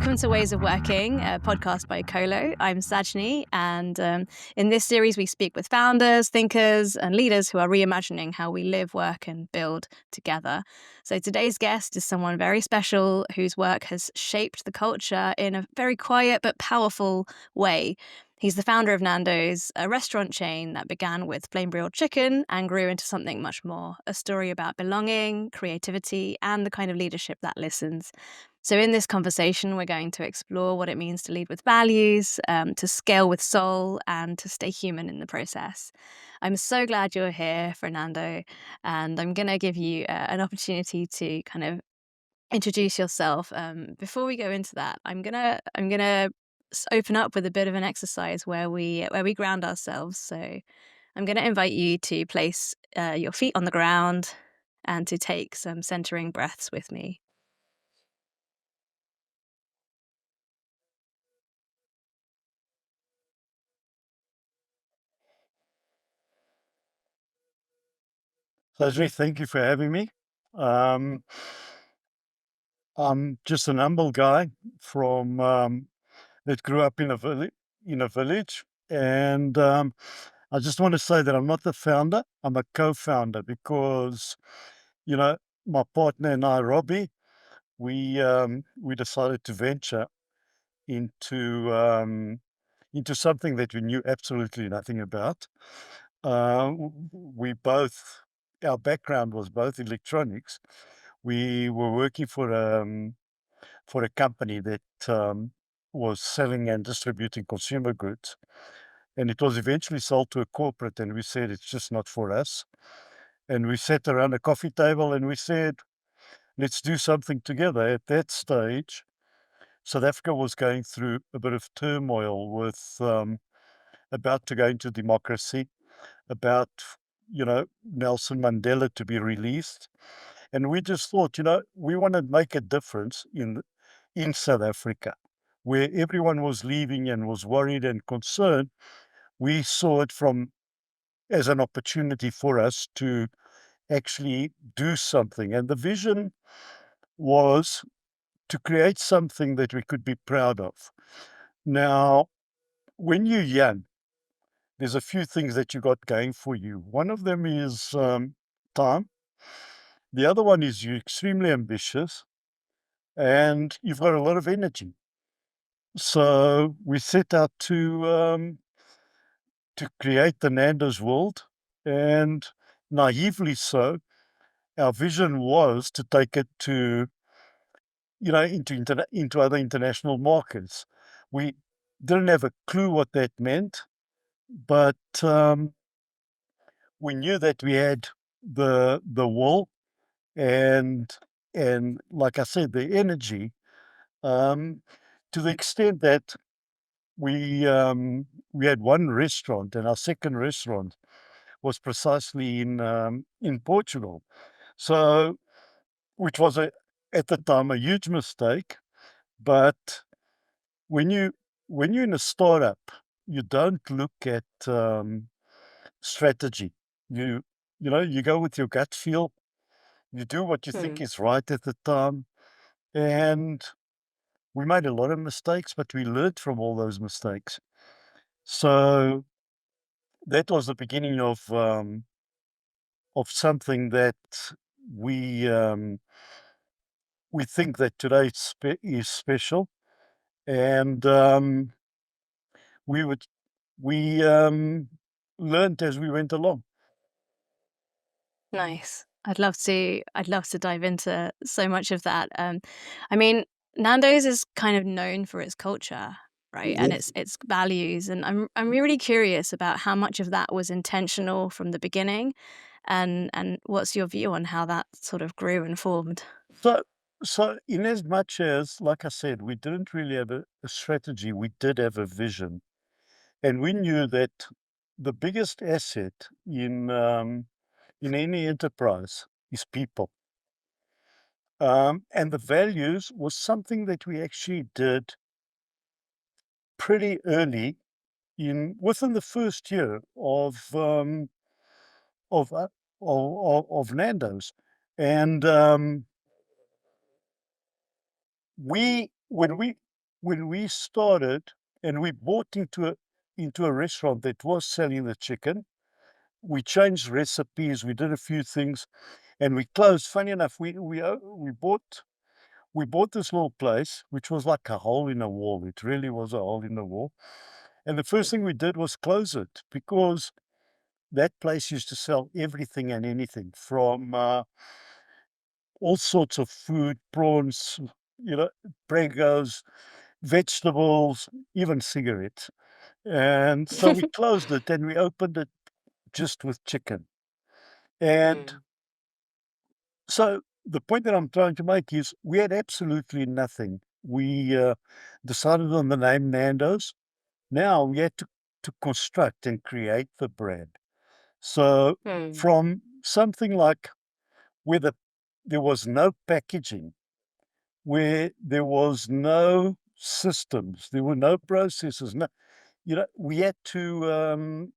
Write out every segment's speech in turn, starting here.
Welcome to Ways of Working, a podcast by Colo. I'm Sajni, and in this series, we speak with founders, thinkers, and leaders who are reimagining how we live, work, and build together. So today's guest is someone very special whose work has shaped the culture in a very quiet but powerful way. He's the founder of Nando's, a restaurant chain that began with flame broiled chicken and grew into something much more, a story about belonging, creativity, and the kind of leadership that listens. So in this conversation, we're going to explore what it means to lead with values, to scale with soul, and to stay human in the process. I'm so glad you're here, Fernando, and I'm going to give you an opportunity to kind of introduce yourself. Before we go into that, I'm gonna open up with a bit of an exercise where we ground ourselves. So I'm going to invite you to place your feet on the ground and to take some centering breaths with me. Leslie, thank you for having me. Um, I'm just an humble guy from that grew up in a village, and I just want to say that I'm not the founder. I'm a co-founder because you know my partner and I, Robbie, we decided to venture into um, into something that we knew absolutely nothing about. We both, our background was both electronics. We were working for a company that was selling and distributing consumer goods, and it was eventually sold to a corporate. And we said it's just not for us. And we sat around a coffee table and we said, let's do something together. At that stage, South Africa was going through a bit of turmoil with about to go into democracy, about Nelson Mandela to be released. And we just thought, we want to make a difference in South Africa, where everyone was leaving and was worried and concerned. We saw it from as an opportunity for us to actually do something. And the vision was to create something that we could be proud of. Now, when you're young, there's a few things that you got going for you. One of them is time. The other one is you're extremely ambitious and you've got a lot of energy. So we set out to create the Nando's world, and naively so, our vision was to take it to into other international markets. We didn't have a clue what that meant, but we knew that we had the will and like I said, the energy, um, to the extent that we had one restaurant, and our second restaurant was precisely in Portugal. So, which was at the time a huge mistake. But when you're in a startup, you don't look at strategy. You you go with your gut feel. You do what you think Hmm. is right at the time, and we made a lot of mistakes, but we learned from all those mistakes. So that was the beginning of something that we um, we think that today is special, and we would we learned as we went along. Nice. I'd love to dive into so much of that. I mean, Nando's is kind of known for its culture, right? And Yes. its values. And I'm really curious about how much of that was intentional from the beginning, and what's your view on how that sort of grew and formed? So in as much as, like I said, we didn't really have a strategy, we did have a vision, and we knew that the biggest asset in any enterprise is people. And the values was something that we actually did pretty early in within the first year of uh, of Nando's, and we when when we started and we bought into a restaurant that was selling the chicken, we changed recipes, we did a few things, and we closed. Funny enough, we bought this little place, which was like a hole in a wall. It really was a hole in the wall. And the first thing we did was close it because that place used to sell everything and anything from all sorts of food, prawns, pregos, vegetables, even cigarettes. And so we closed it and we opened it just with chicken. And Mm. so the point that I'm trying to make is we had absolutely nothing. We decided on the name Nando's. Now we had to construct and create the brand. So Mm. from something like where there was no packaging, where there was no systems, there were no processes, no, we had to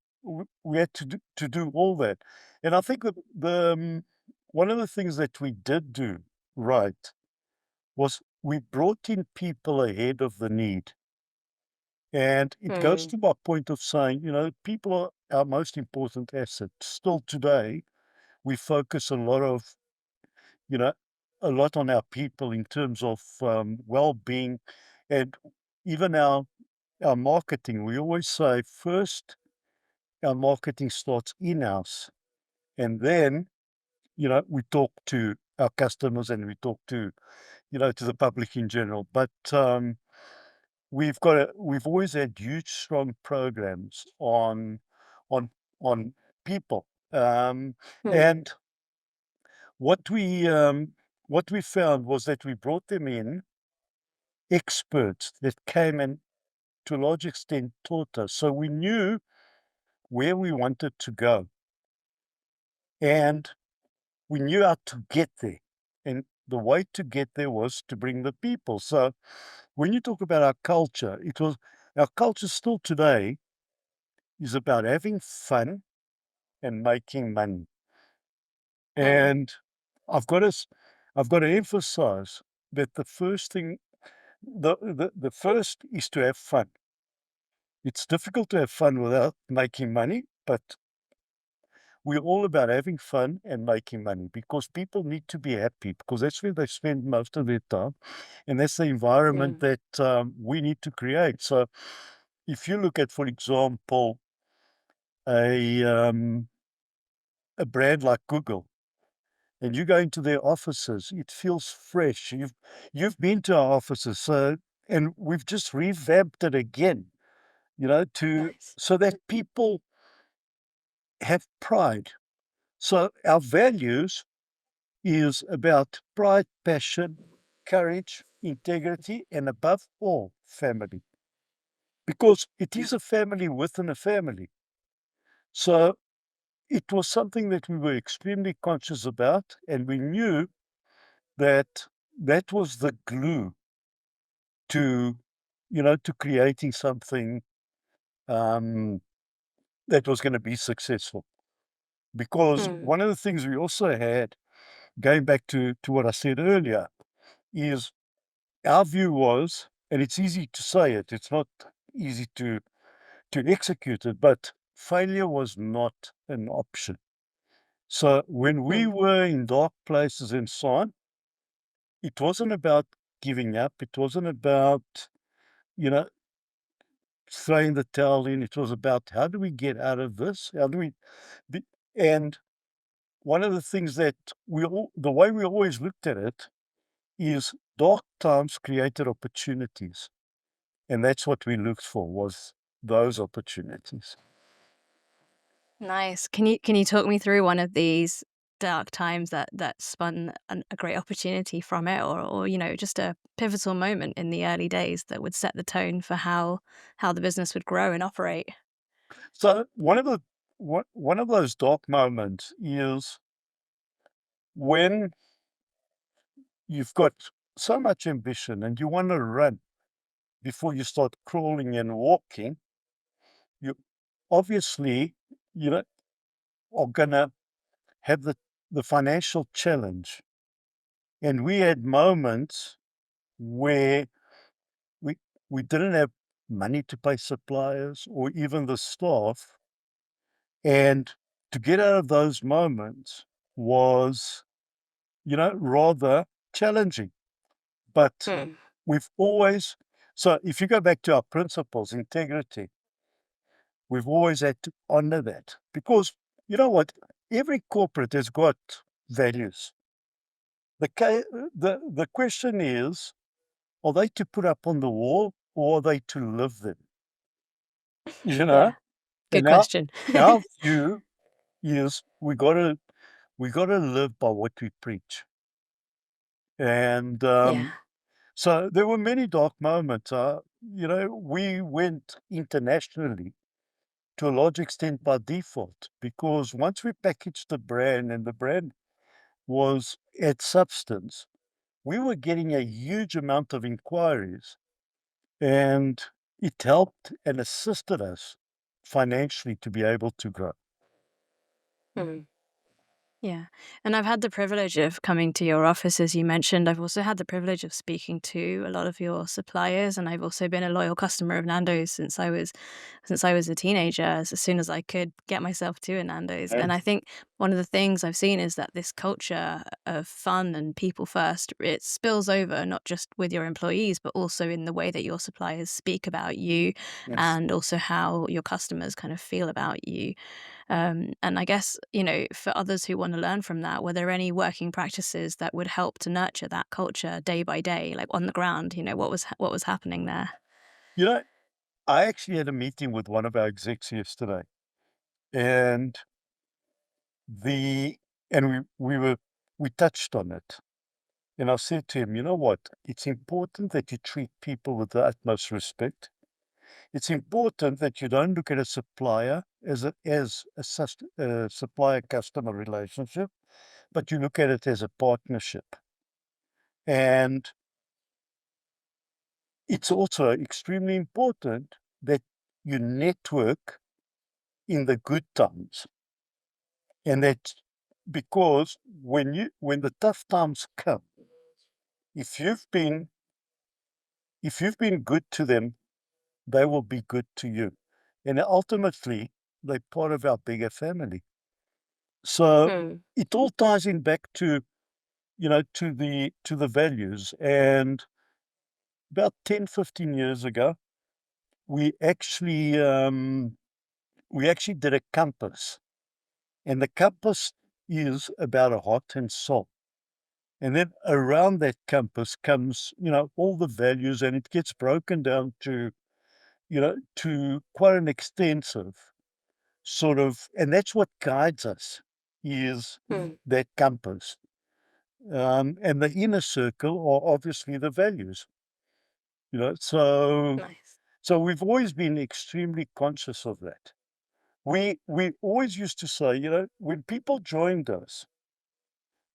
we had to do all that. And I think that one of the things that we did do right was we brought in people ahead of the need. And it goes Mm. to my point of saying, people are our most important asset. Still today, we focus you know, a lot on our people in terms of well-being and even our marketing. We always say first, our marketing starts in-house, and then, we talk to our customers and we talk to the public in general. But we've always had huge, strong programs on on people. Mm. And what we found was that we brought them in experts that came and to a large extent taught us. So we knew where we wanted to go and we knew how to get there. And the way to get there was to bring the people. So when you talk about our culture, our culture still today is about having fun and making money. Mm. And I've got to, I've got to emphasize that the first thing, the first is to have fun. It's difficult to have fun without making money, but we're all about having fun and making money because people need to be happy because that's where they spend most of their time. And that's the environment Mm. that we need to create. So if you look at, for example, a, um, a brand like Google, and you go into their offices, it feels fresh. You've been to our offices, so and we've just revamped it again, to Nice. so that people have pride. So our values is about pride, passion, courage, integrity, and above all, family. Because it is a family within a family. So it was something that we were extremely conscious about, and we knew that that was the glue to, to creating something um, that was going to be successful. Because Mm. one of the things we also had, going back to what I said earlier, is our view was, and it's easy to say it, it's not easy to execute it, but failure was not an option. So when we Mm. were in dark places and so on, it wasn't about giving up. It wasn't about, you know, throwing the towel in. It was about how do we get out of this? How do we be, and one of the things that the way we always looked at it is dark times created opportunities. And that's what we looked for was those opportunities. Nice. Can you talk me through one of these dark times that spun a great opportunity from it, or just a pivotal moment in the early days that would set the tone for how the business would grow and operate? So one of those dark moments is when you've got so much ambition and you want to run before you start crawling and walking, you obviously, you know, are gonna have the financial challenge. And we had moments where we didn't have money to pay suppliers or even the staff. And to get out of those moments was, rather challenging. But we've always, so if you go back to our principles, integrity, we've always had to honor that because you know what? Every corporate has got values. The question is, are they to put up on the wall or are they to live them? Yeah. Good And question. our view is we gotta live by what we preach. And Yeah. so there were many dark moments. We went internationally to a large extent by default because once we packaged the brand and the brand was at substance, we were getting a huge amount of inquiries and it helped and assisted us financially to be able to grow. Yeah. And I've had the privilege of coming to your office, as you mentioned. I've also had the privilege of speaking to a lot of your suppliers, and I've also been a loyal customer of Nando's since I was a teenager, as soon as I could get myself to a Nando's. And And I think one of the things I've seen is that this culture of fun and people first, it spills over not just with your employees, but also in the way that your suppliers speak about you yes, and also how your customers kind of feel about you. And I guess, for others who want to learn from that, were there any working practices that would help to nurture that culture day by day, like on the ground? What was happening there? you know, I actually had a meeting with one of our execs yesterday, and the and we touched on it. And I said to him, you know what? It's important that you treat people with the utmost respect. It's important that you don't look at a supplier as a supplier-customer relationship, but you look at it as a partnership. And it's also extremely important that you network in the good times. And that because when the tough times come, if you've been good to them, they will be good to you. And ultimately, they're part of our bigger family. So it all ties in back to, to the values. And about 10, 15 years ago, we actually did a compass. And the compass is about a heart and soul. And then around that compass comes, all the values, and it gets broken down to quite an extensive sort of, and that's what guides us is that compass. And the inner circle are obviously the values, so Nice. we've always been extremely conscious of that. We always used to say, when people joined us,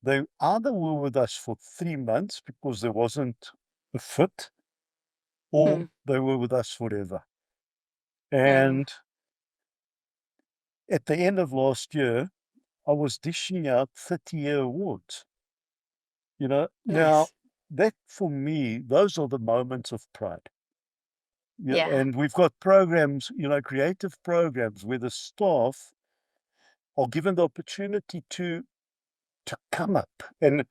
they either were with us for 3 months because there wasn't a fit, or they were with us forever. And at the end of last year, I was dishing out 30-year awards. Now Nice. that for me, those are the moments of pride. Yeah, Yeah. and we've got programs, creative programs where the staff are given the opportunity to come up and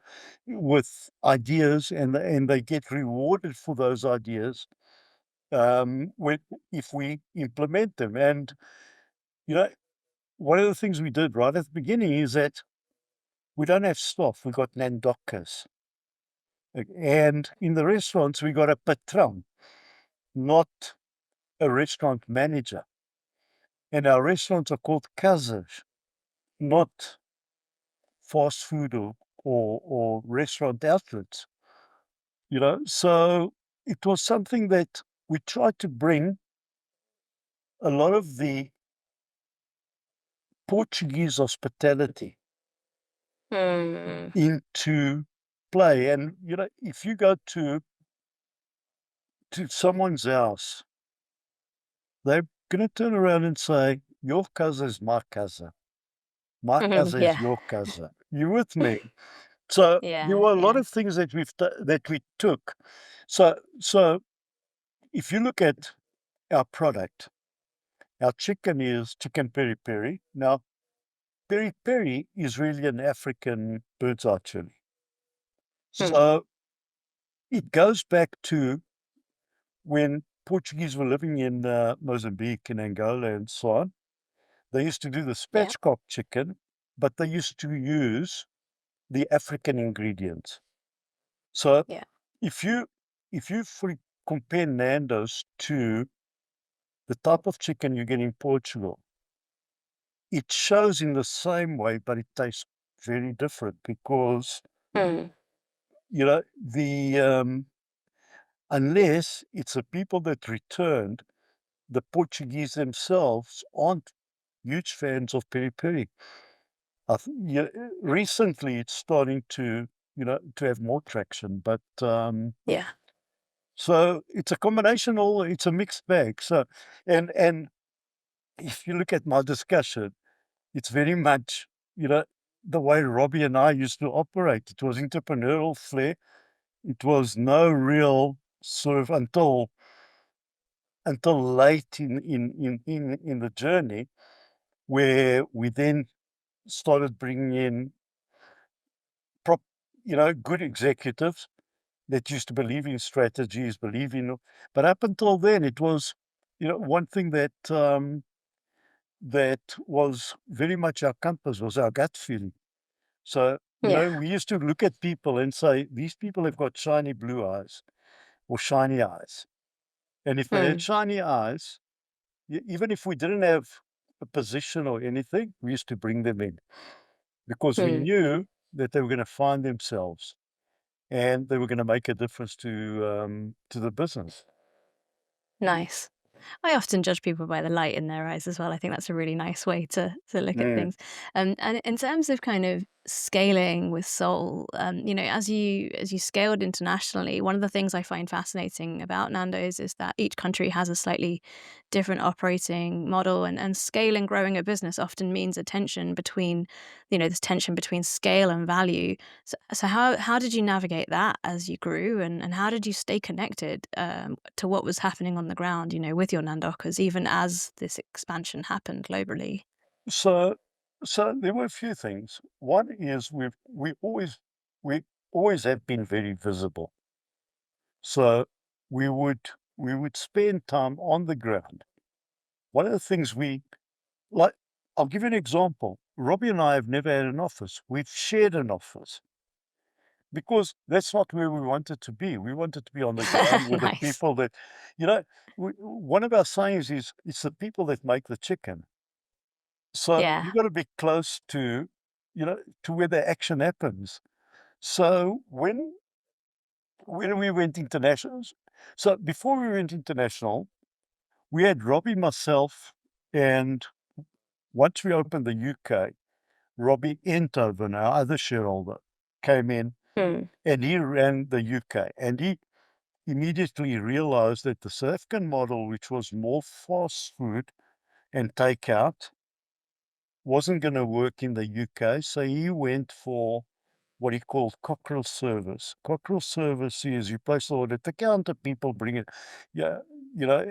with ideas, and they get rewarded for those ideas when if we implement them. And you know, one of the things we did right at the beginning is that we don't have staff; we got nandokas, and in the restaurants we got a patron, not a restaurant manager. And our restaurants are called casas, not fast food or restaurant outlets. So it was something that we tried to bring a lot of the Portuguese hospitality Mm. into play. And if you go to someone's house, they're going to turn around and say, "Your casa is my casa. My casa is Yeah. your casa." You with me? So there Yeah. were a lot Yeah. of things that that we took. So if you look at our product, our chicken is chicken peri peri. Now, peri peri is really an African bird's eye chili. So it goes back to when Portuguese were living in Mozambique and Angola and so on. They used to do the spatchcock chicken, but they used to use the African ingredients. So Yeah. if you compare Nando's to the type of chicken you get in Portugal, it shows in the same way, but it tastes very different because the unless it's the people that returned, the Portuguese themselves aren't huge fans of peri peri. Recently it's starting to to have more traction, but Yeah. so it's a combination, or it's a mixed bag. So and if you look at my discussion, it's very much the way Robbie and I used to operate. It was entrepreneurial flair. It was no real sort of until late in the journey, where we then started bringing in prop, good executives that used to believe in strategies, but up until then, it was, one thing that was very much our compass was our gut feeling. So, Yeah. we used to look at people and say, these people have got shiny blue eyes or shiny eyes. And if they had shiny eyes, even if we didn't have a position or anything, we used to bring them in because we knew that they were going to find themselves and they were going to make a difference to the business. Nice. I often judge people by the light in their eyes as well. I think that's a really nice way to look at Mm. things. And in terms of kind of scaling with Soul, as you scaled internationally, one of the things I find fascinating about Nando's is that each country has a slightly different operating model, and scaling, growing a business often means a tension between, this tension between scale and value. So how did you navigate that as you grew, and how did you stay connected to what was happening on the ground, with your Nandokas, even as this expansion happened globally? So, there were a few things. One is we always have been very visible. So we would spend time on the ground. One of the things like, I'll give you an example. Robbie and I have never had an office. We've shared an office because that's not where we wanted to be. We wanted to be on the ground with the Nice. people that, you know, one of our sayings is, it's the people that make the chicken. So Yeah. you got to be close to, to where the action happens. So when we went international, so before we went international, we had Robbie, myself, and once we opened the UK, Robbie Enthoven, our other shareholder, came in Hmm. and he ran the UK. And he immediately realized that the South African model, which was more fast food and takeout, wasn't going to work in the UK. So he went for what he called cockerel service. Cockerel service is you place the order at the counter, people bring it, yeah,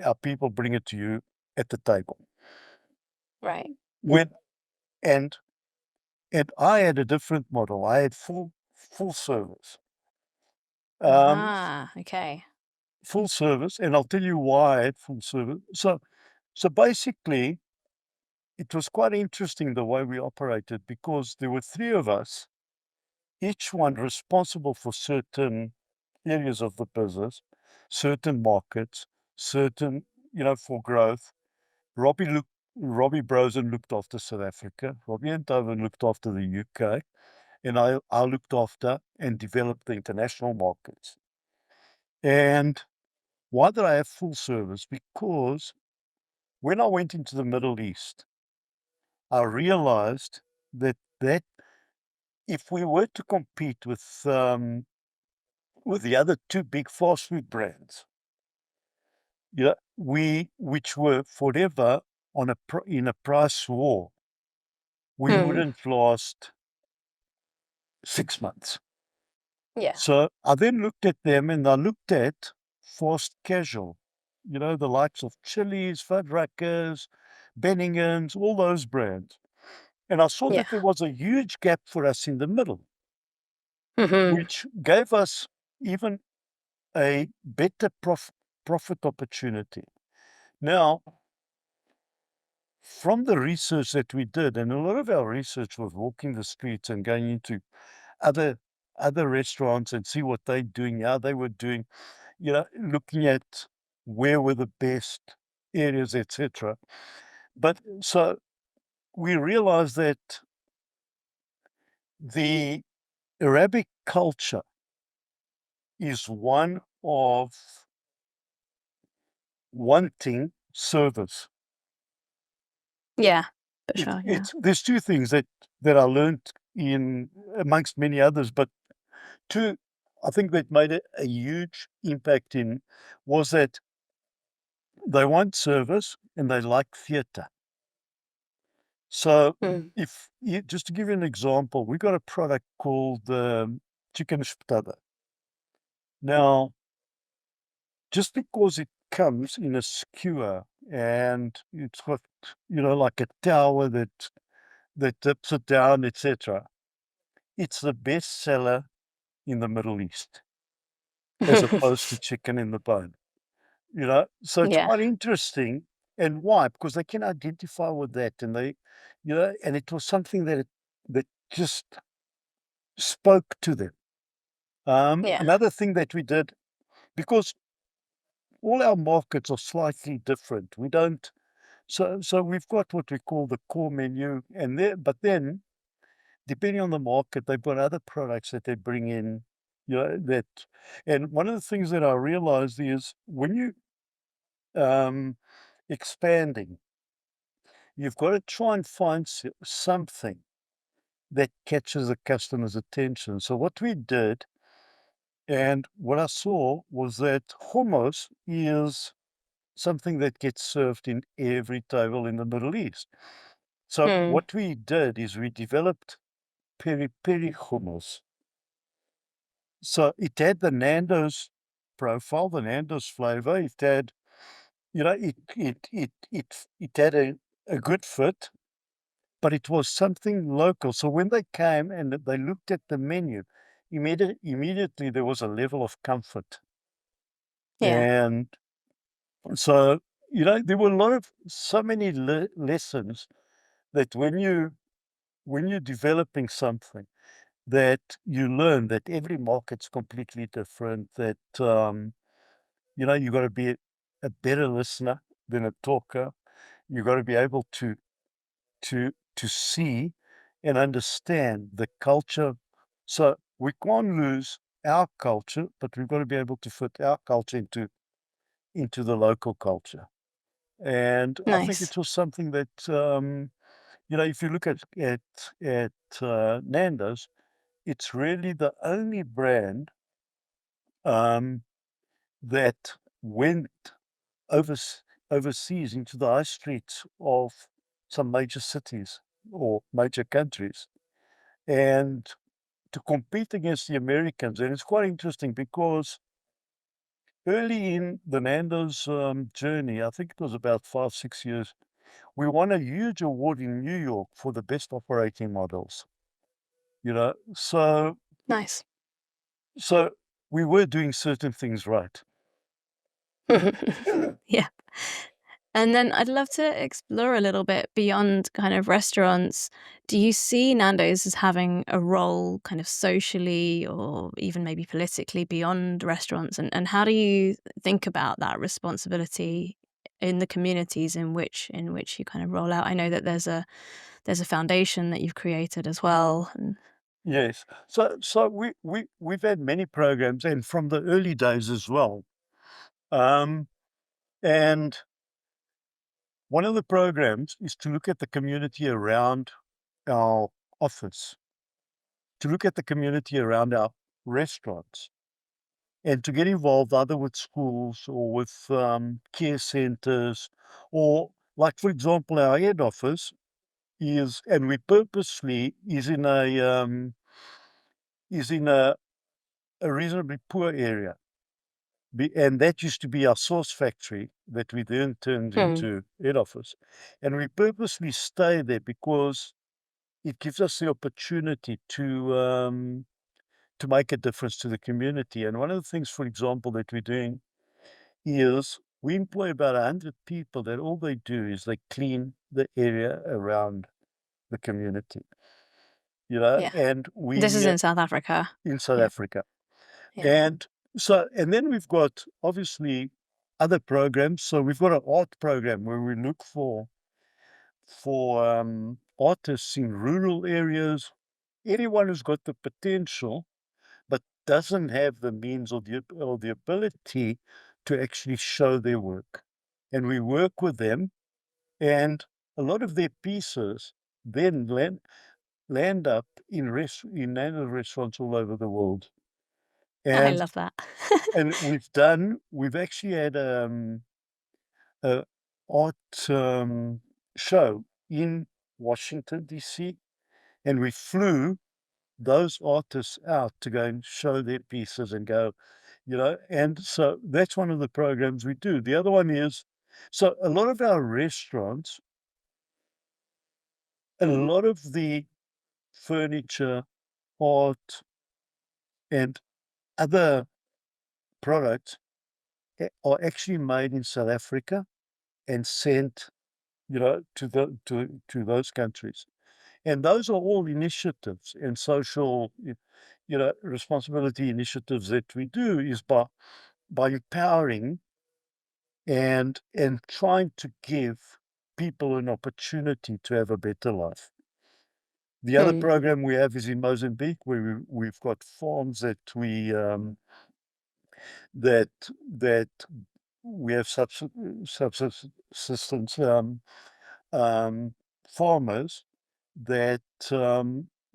our people bring it to you at the table. Right. When and I had a different model. I had full service. Um, Okay. Full service, and I'll tell you why I had full service. So basically, it was quite interesting the way we operated because there were three of us, each one responsible for certain areas of the business, certain markets, certain, for growth. Robbie Brosen looked after South Africa. Robbie Enthoven looked after the UK, and I looked after and developed the international markets. And why did I have full service? Because when I went into the Middle East, I realized that if we were to compete with the other two big fast food brands, which were forever in a price war, we Hmm. wouldn't last 6 months. Yeah. So I then looked at them and I looked at fast casual. the likes of Chili's, Fuddruckers, Bennington's, all those brands. And I saw Yeah. that there was a huge gap for us in the middle, Hmm. which gave us even a better profit opportunity. Now, from the research that we did, and a lot of our research was walking the streets and going into other other restaurants and see what they're doing, how they were doing, looking at where were the best areas, etc. But so we realized that the Arabic culture is one of wanting service. Yeah, for It, sure. Yeah. it's there's two things that I learned in amongst many others, but two I think that made a huge impact in was that they want service and they like theatre. So Mm. if you, just to give you an example, we got a product called chicken spada. Now, just because it comes in a skewer and it's got, like a tower that dips it down, etc., it's the best seller in the Middle East as opposed to chicken in the bone. So it's Yeah. quite interesting. And why? Because they can identify with that, and and it was something that just spoke to them. Yeah. Another thing that we did, because all our markets are slightly different. We don't, so we've got what we call the core menu, and there, but then depending on the market, they've got other products that they bring in. That, and one of the things that I realized is when you expanding, you've got to try and find something that catches the customer's attention. So what we did, and what I saw was that hummus is something that gets served in every table in the Middle East. So Mm. what we did is we developed peri peri hummus. So it had the Nando's profile, the Nando's flavor. It had, it had a good fit, but it was something local. So when they came and they looked at the menu, immediately there was a level of comfort. Yeah. And so, there were a lot of so many lessons that when you're developing something that you learn that every market's completely different, that you got to be a better listener than a talker. You got to be able to see and understand the culture. So we can't lose our culture, but we've got to be able to fit our culture into the local culture. And I think Nice. it was something that if you look at Nando's, it's really the only brand um, that went overs overseas into the high streets of some major cities or major countries, and to compete against the Americans. And it's quite interesting because early in the Nando's journey, I think it was about 5, 6 years, we won a huge award in New York for the best operating models. So Nice. so we were doing certain things right. Yeah. And then I'd love to explore a little bit beyond kind of restaurants. Do you see Nando's as having a role kind of socially or even maybe politically beyond restaurants? And how do you think about that responsibility in the communities in which you kind of roll out? I know that there's a foundation that you've created as well. And Yes. So we've had many programs, and from the early days as well. Um, and one of the programs is to look at the community around our office, to look at the community around our restaurants, and to get involved either with schools or with care centers, or like, for example, our head office is, and we purposely is in a reasonably poor area. and that used to be our source factory that we then turned into head office. And we purposely stay there because it gives us the opportunity to make a difference to the community. And one of the things, for example, that we're doing is we employ about 100 people that all they do is they clean the area around the community, Yeah. and This is we in South Africa. in South Yeah. Africa. Yeah. And so, and then we've got obviously other programs. So we've got an art program where we look for artists in rural areas, anyone who's got the potential but doesn't have the means or the ability to actually show their work. And we work with them, and a lot of their pieces then land up in Nando restaurants all over the world. I And love that. and we've actually had a art show in Washington DC, and we flew those artists out to go and show their pieces and go, and so that's one of the programs we do. The other one is, so a lot of our restaurants, a lot of the furniture, art, and other products are actually made in South Africa and sent, to those countries. And those are all initiatives and social, responsibility initiatives that we do is by empowering and trying to give people an opportunity to have a better life. The other program we have is in Mozambique, where we've got farms that that that we have subsistence farmers that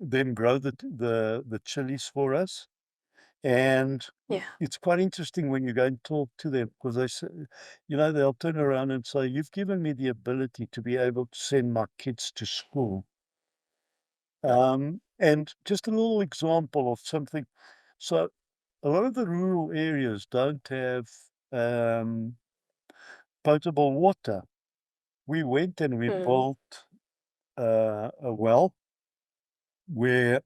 then grow the chilies for us. And Yeah. it's quite interesting when you go and talk to them because they say, they'll turn around and say, "You've given me the ability to be able to send my kids to school." And just a little example of something. So a lot of the rural areas don't have um, potable water. We went and we built a well where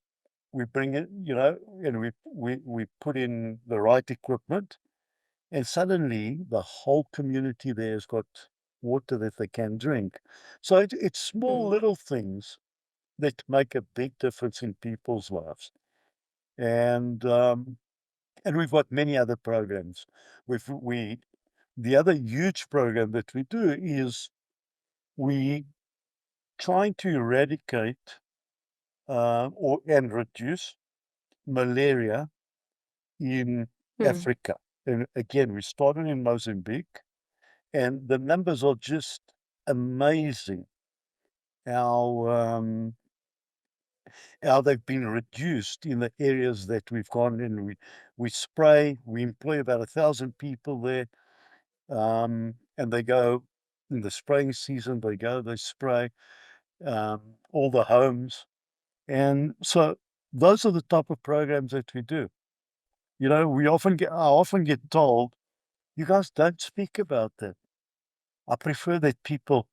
we bring it, and we put in the right equipment, and suddenly the whole community there has got water that they can drink. So it's small little things that make a big difference in people's lives. And we've got many other programs. The other huge program that we do is we trying to eradicate and reduce malaria in Africa. And again, we started in Mozambique, and the numbers are just amazing how how they've been reduced in the areas that we've gone in. We spray, we employ about 1,000 people there, and they go in the spraying season, they spray all the homes. And so those are the type of programs that we do. I often get told, you guys don't speak about that. I prefer that people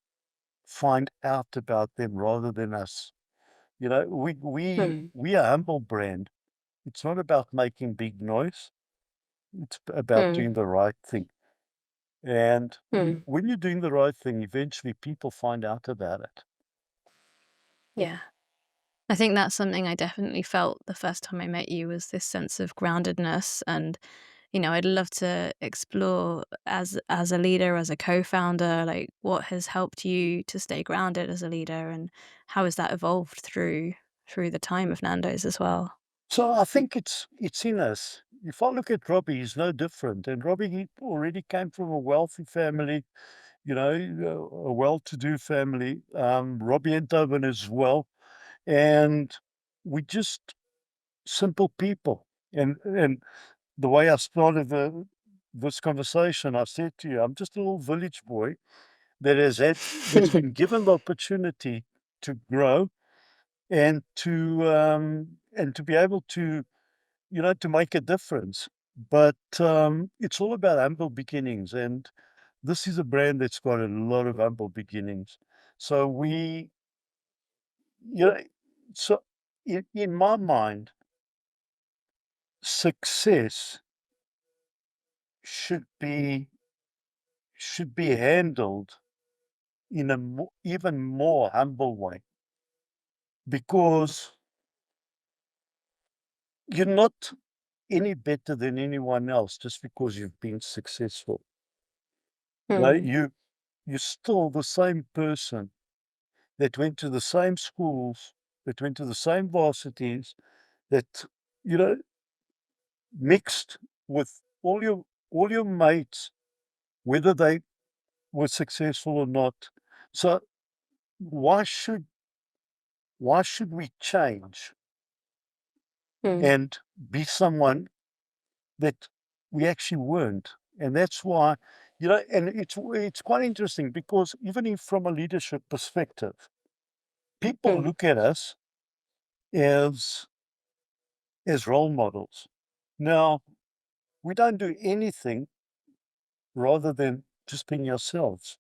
find out about them rather than us. We are a humble brand. It's not about making big noise. It's about doing the right thing. And when you're doing the right thing, eventually people find out about it. Yeah. I think that's something I definitely felt the first time I met you was this sense of groundedness. And, I'd love to explore as a leader, as a co-founder, like what has helped you to stay grounded as a leader and how has that evolved through the time of Nando's as well? So I think it's in us. If I look at Robbie, he's no different. And Robbie, he already came from a wealthy family, a well-to-do family. Robbie and Tobin as well. And we just simple people. And the way I started this conversation, I said to you, I'm just a little village boy that's been given the opportunity to grow and to be able to to make a difference. but it's all about humble beginnings, and this is a brand that's got a lot of humble beginnings. So you know, so in my mind, success should be handled in a even more humble way, because you're not any better than anyone else just because you've been successful. Mm. You're still the same person that went to the same schools, that went to the same varsities, that you know mixed with all your mates, whether they were successful or not. So why should we change Mm. and be someone that we actually weren't? And that's why, and it's quite interesting, because even if from a leadership perspective, people Mm. look at us as role models. Now, we don't do anything rather than just being ourselves.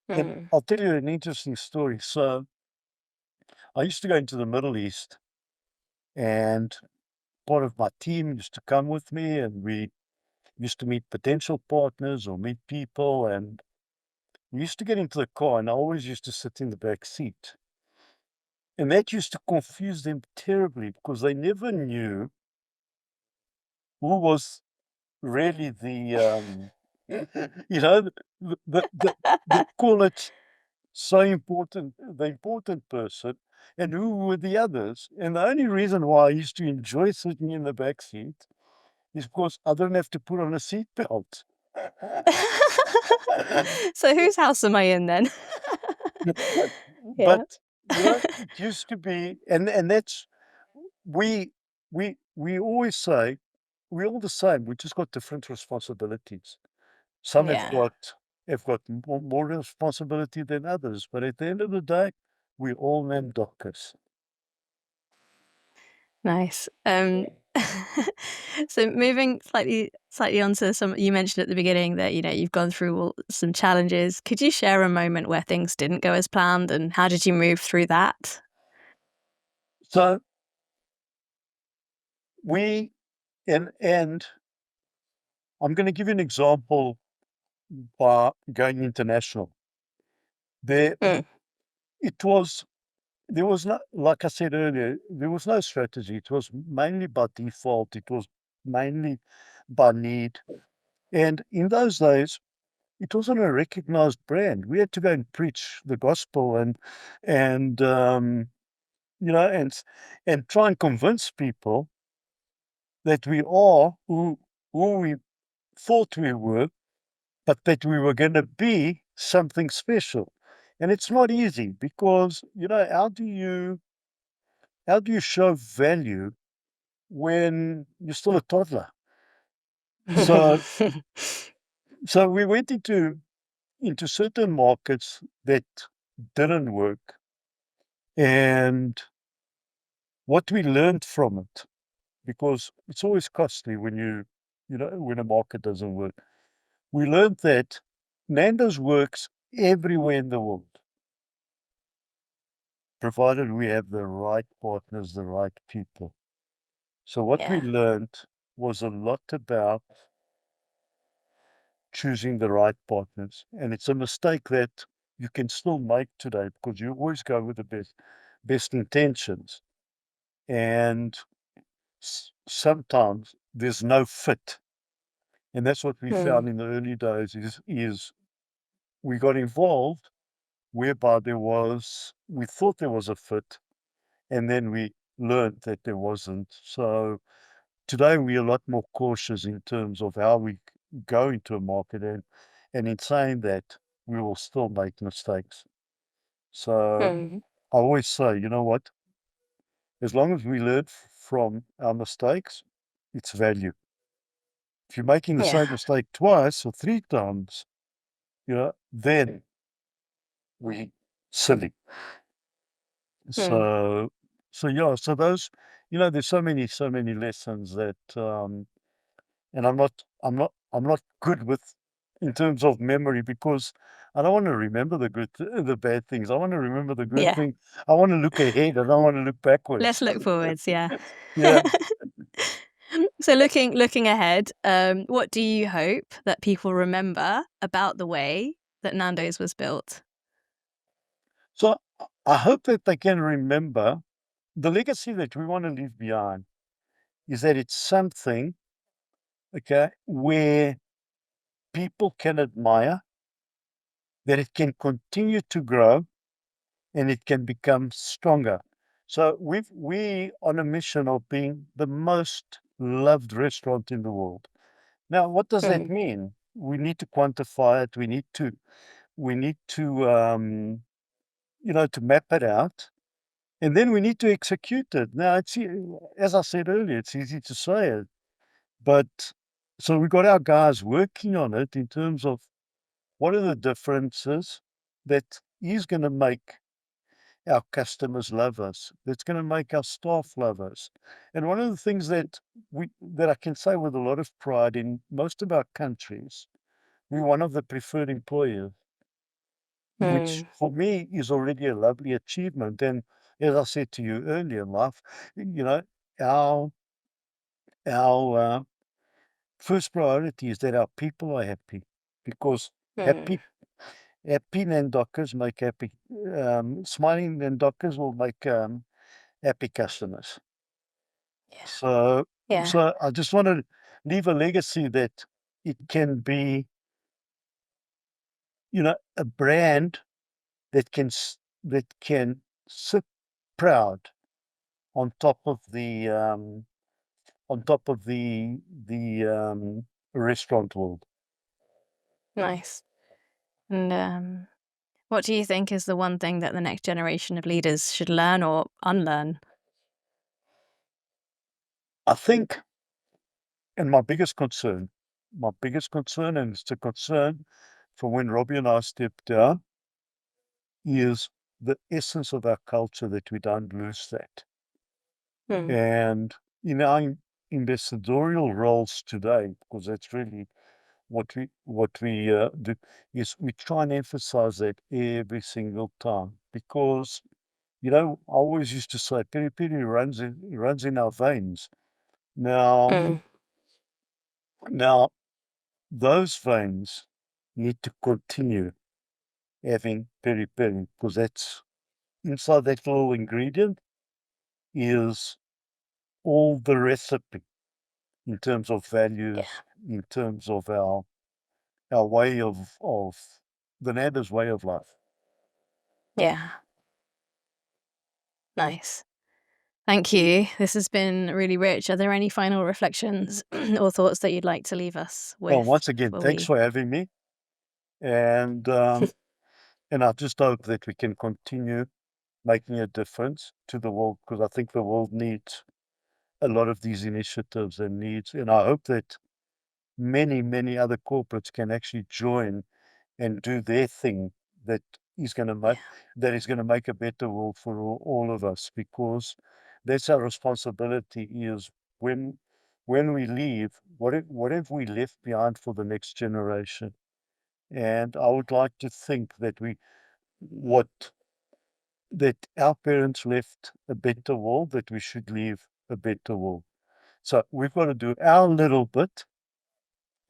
And Mm. I'll tell you an interesting story. So I used to go into the Middle East, and part of my team used to come with me, and we used to meet potential partners or meet people. And we used to get into the car, and I always used to sit in the back seat. And that used to confuse them terribly, because they never knew who was really the, you know, the call it so important, the important person, and who were the others. And the only reason why I used to enjoy sitting in the back seat is because I don't have to put on a seatbelt. So whose house am I in then? But, Yeah. it used to be, and that's we we always say we're all the same. We just got different responsibilities. Some Yeah. have got more responsibility than others, but at the end of the day, we all named doctors. Nice. So moving slightly onto some, you mentioned at the beginning that you've gone through some challenges. Could you share a moment where things didn't go as planned, and how did you move through that? So we and I'm going to give you an example by going international. There, Mm. it was there was no, like I said earlier, there was no strategy. It was mainly by default. It was mainly by need. And in those days, it wasn't a recognized brand. We had to go and preach the gospel, and and try and convince people that we are who we thought we were, but that we were going to be something special. And it's not easy, because how do you show value when you're still a toddler? So we went into certain markets that didn't work, and what we learned from it, because it's always costly when when a market doesn't work. We learned that Nando's works everywhere in the world, provided we have the right partners, the right people. So what we Yeah. learned was a lot about choosing the right partners. And it's a mistake that you can still make today, because you always go with the best intentions. And sometimes there's no fit. And that's what we Mm. found in the early days is we got involved whereby we thought there was a fit, and then we learned that there wasn't. So today we're a lot more cautious in terms of how we go into a market, and in saying that, we will still make mistakes. So Mm. I always say, you know what? As long as we learn from our mistakes, it's value. If you're making the same Yeah. mistake twice or three times, then we silly. Mm. So so yeah, so those, there's so many lessons that and I'm not good with in terms of memory because I don't want to remember the bad things. I want to remember the good Yeah. thing. I want to look ahead. I don't want to look Let's backwards. look forwards. Yeah. Yeah. So looking ahead, what do you hope that people remember about the way that Nando's was built? So I hope that they can remember the legacy that we want to leave behind is that it's something, okay, where people can admire, that it can continue to grow and it can become stronger. So we on a mission of being the most loved restaurant in the world. Now, what does that Mm, mean? We need to quantify it. We need to to map it out, and then we need to execute it. Now, as I said earlier, it's easy to say it, but so we got our guys working on it in terms of what are the differences that is going to make our customers love us, that's going to make our staff love us. And one of the things that I can say with a lot of pride in most of our countries, we're one of the preferred employers, which mm, for me is already a lovely achievement. And as I said to you earlier in life, our our first priority is that our people are happy, because mm. happy happy Nandockers make happy, smiling Nandockers will make happy customers. Yeah. So, Yeah. so I just want to leave a legacy that it can be, a brand that can sit proud on top of the restaurant world. Nice. And what do you think is the one thing that the next generation of leaders should learn or unlearn? I think, and my biggest concern, and it's a concern from when Robbie and I stepped down, is the essence of our culture, that we don't lose that. Mm, And in our ambassadorial roles today, because that's really what we do, is we try and emphasize that every single time. Because I always used to say, peri peri runs in our veins. Now, mm. now those veins need to continue having peri peri, because that's inside that little ingredient is all the recipe in terms of Yeah. values, in terms of our way of the Nando's way of life. Yeah. Nice. Thank you. This has been really rich. Are there any final reflections or thoughts that you'd like to leave us Well, with once again, before thanks we? for having me, and I just hope that we can continue making a difference to the world, because I think the world needs a lot of these initiatives and I hope that many, many other corporates can actually join and do their thing that is going to Yeah. make a better world for all of us, because that's our responsibility. Is when we leave, what have we left behind for the next generation? And I would like to think that what that our parents left a better world, that we should leave a better world. So we've got to do our little bit,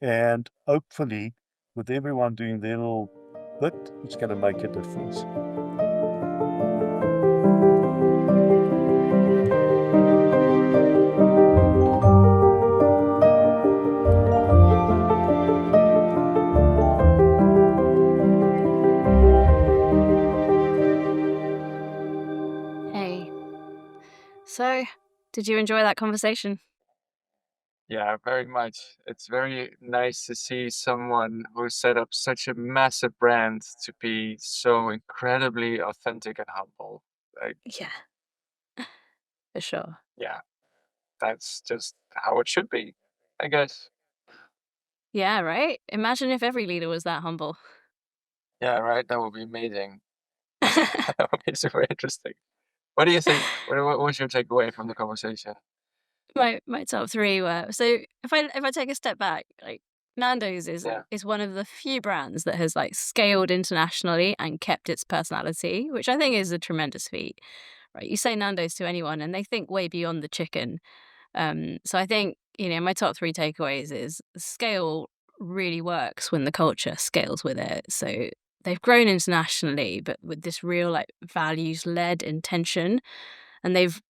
and hopefully, with everyone doing their little bit, it's going to make a difference. Hey. So, did you enjoy that conversation? Yeah, very much. It's very nice to see someone who set up such a massive brand to be so incredibly authentic and humble. Like, Yeah, for sure. yeah, that's just how it should be, I guess. Yeah, right? Imagine if every leader was that humble. Yeah, right. That would be amazing. That would be super interesting. What do you think? What was your takeaway from the conversation? My top 3 were, so if I take a step back, like, Nando's Yeah, is one of the few brands that has, like, scaled internationally and kept its personality, which I think is a tremendous feat, right? You say Nando's to anyone, and they think way beyond the chicken. So I think, my top 3 takeaways is scale really works when the culture scales with it. So they've grown internationally, but with this real, like, values-led intention, and they've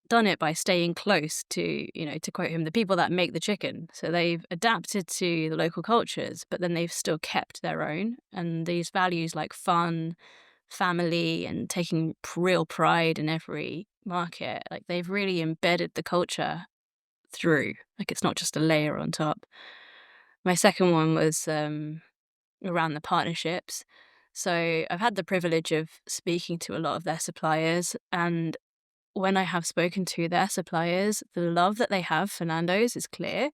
done it by staying close to, to quote him, "the people that make the chicken." So they've adapted to the local cultures, but then they've still kept their own. And these values like fun, family, and taking real pride in every market, like, they've really embedded the culture through. Like, it's not just a layer on top. My second one was around the partnerships. So I've had the privilege of speaking to a lot of their suppliers, and when I have spoken to their suppliers, the love that they have for Nando's is clear,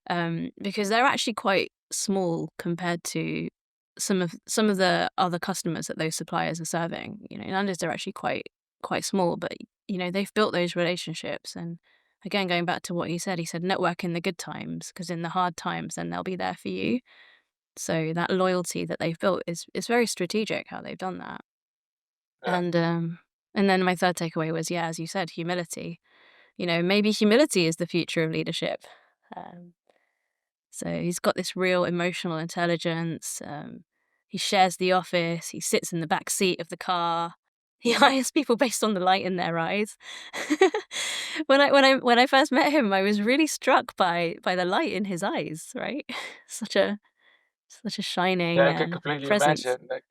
because they're actually quite small compared to some of the other customers that those suppliers are serving. Nando's are actually quite small, but they've built those relationships. And again, going back to what he said network in the good times, because in the hard times, then they'll be there for you. So that loyalty that they've built is very strategic how they've done that. yeah, And then my third takeaway was, yeah, as you said, humility. Maybe humility is the future of leadership. Um, so he's got this real emotional intelligence. He shares the office. He sits in the back seat of the car. He hires people based on the light in their eyes. When I first met him, I was really struck by the light in his eyes. Right, such a such a yeah. shining I could completely presence. imagine. Like,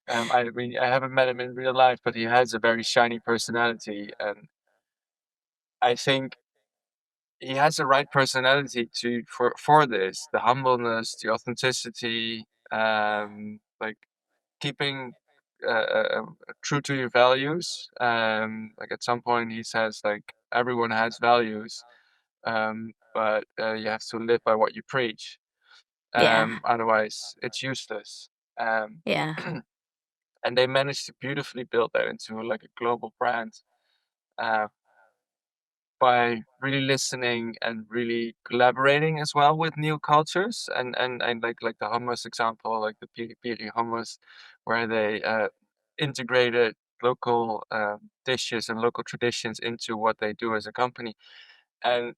I mean, I haven't met him in real life, but he has a very shiny personality, and I think he has the right personality to for this. The humbleness, the authenticity, like keeping true to your values. Like at some point, he says like everyone has values, but you have to live by what you preach. Yeah, Otherwise, it's useless. Um, yeah, and they managed to beautifully build that into like a global brand. Uh, by really listening and really collaborating as well with new cultures and like the hummus example, like the piri piri hummus, where they integrated local dishes and local traditions into what they do as a company. And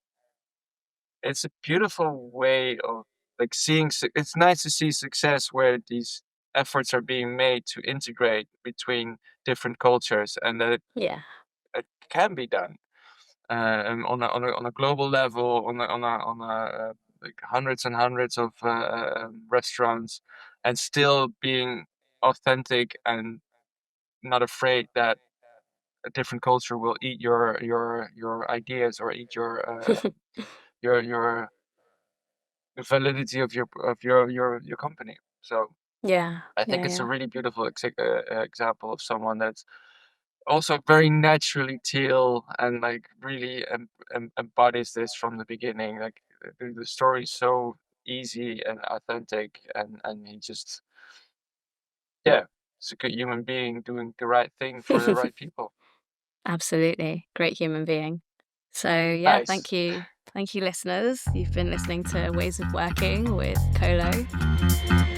it's a beautiful way of like seeing it's nice to see success where these efforts are being made to integrate between different cultures and that yeah, it can be done on a global level, like hundreds and hundreds of restaurants, and still being authentic and not afraid that a different culture will eat your ideas or eat your validity of your company. So yeah, I think yeah, it's a yeah. really beautiful example of someone that's also very naturally teal and like really embodies this from the beginning. Like the story is so easy and authentic, and he just yeah, he's a good human being doing the right thing for the right people. Absolutely. Great human being. So, yeah, Nice. thank you. Thank you, listeners. You've been listening to Ways of Working with Colo.